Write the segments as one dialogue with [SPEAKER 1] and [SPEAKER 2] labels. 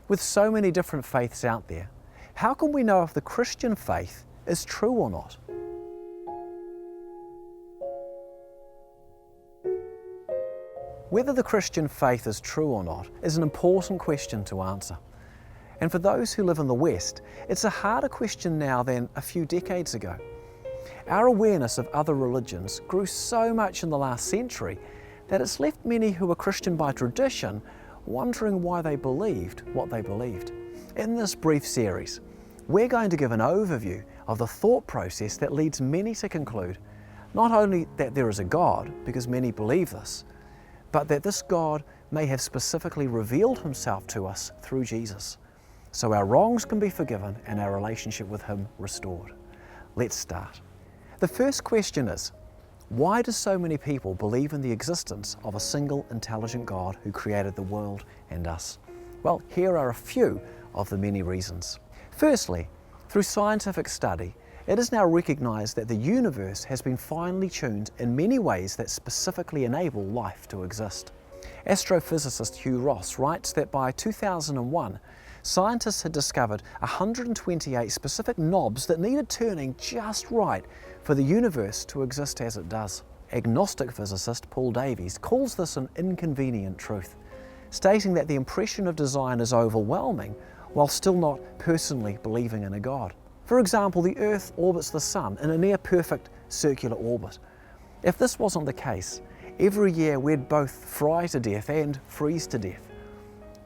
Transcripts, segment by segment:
[SPEAKER 1] With so many different faiths out there, how can we know if the Christian faith is true or not? Whether the Christian faith is true or not is an important question to answer. And for those who live in the West, it's a harder question now than a few decades ago. Our awareness of other religions grew so much in the last century that it's left many who are Christian by tradition wondering why they believed what they believed. In this brief series, we're going to give an overview of the thought process that leads many to conclude not only that there is a God, because many believe this, but that this God may have specifically revealed himself to us through Jesus, so our wrongs can be forgiven and our relationship with him restored. Let's start. The first question is, why do so many people believe in the existence of a single intelligent God who created the world and us? Well, here are a few of the many reasons. Firstly, through scientific study, it is now recognized that the universe has been finely tuned in many ways that specifically enable life to exist. Astrophysicist Hugh Ross writes that by 2001, scientists had discovered 128 specific knobs that needed turning just right for the universe to exist as it does. Agnostic physicist Paul Davies calls this an inconvenient truth, stating that the impression of design is overwhelming while still not personally believing in a God. For example, the Earth orbits the Sun in a near-perfect circular orbit. If this wasn't the case, every year we'd both fry to death and freeze to death,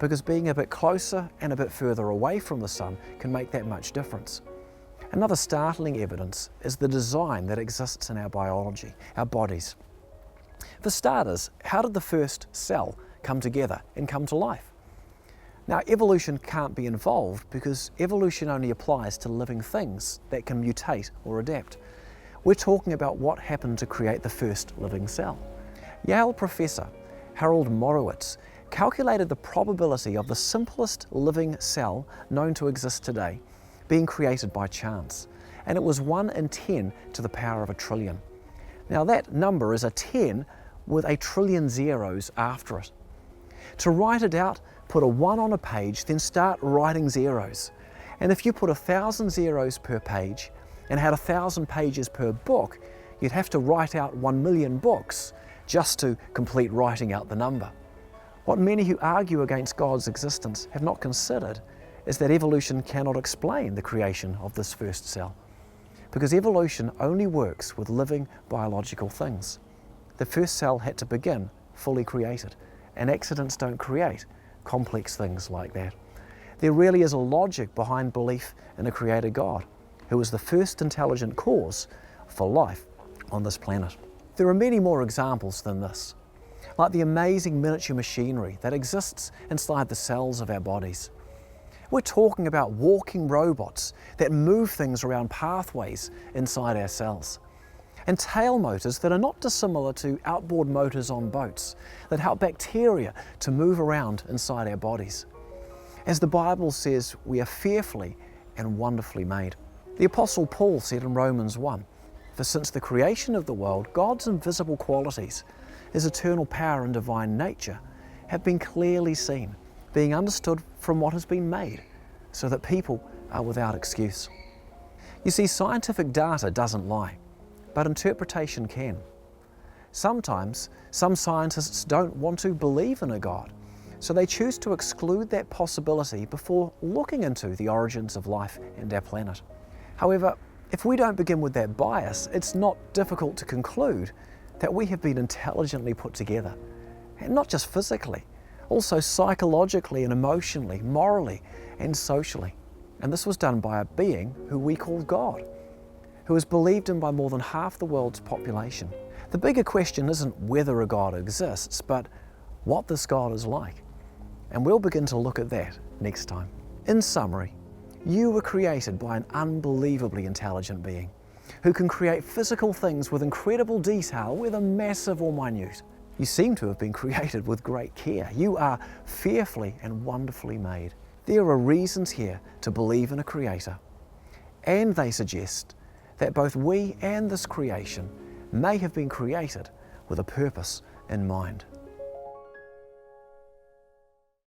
[SPEAKER 1] because being a bit closer and a bit further away from the Sun can make that much difference. Another startling evidence is the design that exists in our biology, our bodies. For starters, how did the first cell come together and come to life? Now, evolution can't be involved because evolution only applies to living things that can mutate or adapt. We're talking about what happened to create the first living cell. Yale professor Harold Morowitz calculated the probability of the simplest living cell known to exist today being created by chance, and it was 1 in 10 to the power of a trillion. Now that number is a 10 with a trillion zeros after it. To write it out, put a 1 on a page, then start writing zeros. And if you put 1,000 zeros per page and had 1,000 pages per book, you'd have to write out 1 million books just to complete writing out the number. What many who argue against God's existence have not considered is that evolution cannot explain the creation of this first cell, because evolution only works with living biological things. The first cell had to begin fully created, and accidents don't create complex things like that. There really is a logic behind belief in a creator God, who is the first intelligent cause for life on this planet. There are many more examples than this, like the amazing miniature machinery that exists inside the cells of our bodies. We're talking about walking robots that move things around pathways inside our cells, and tail motors that are not dissimilar to outboard motors on boats that help bacteria to move around inside our bodies. As the Bible says, we are fearfully and wonderfully made. The Apostle Paul said in Romans 1, "For since the creation of the world, God's invisible qualities, his eternal power and divine nature, have been clearly seen, being understood from what has been made, so that people are without excuse." You see, scientific data doesn't lie, but interpretation can. Sometimes, some scientists don't want to believe in a God, so they choose to exclude that possibility before looking into the origins of life and our planet. However, if we don't begin with that bias, it's not difficult to conclude that we have been intelligently put together, and not just physically, also psychologically and emotionally, morally and socially. And this was done by a being who we call God, who is believed in by more than half the world's population. The bigger question isn't whether a God exists, but what this God is like. And we'll begin to look at that next time. In summary, you were created by an unbelievably intelligent being who can create physical things with incredible detail, whether massive or minute. You seem to have been created with great care. You are fearfully and wonderfully made. There are reasons here to believe in a creator, and they suggest that both we and this creation may have been created with a purpose in mind.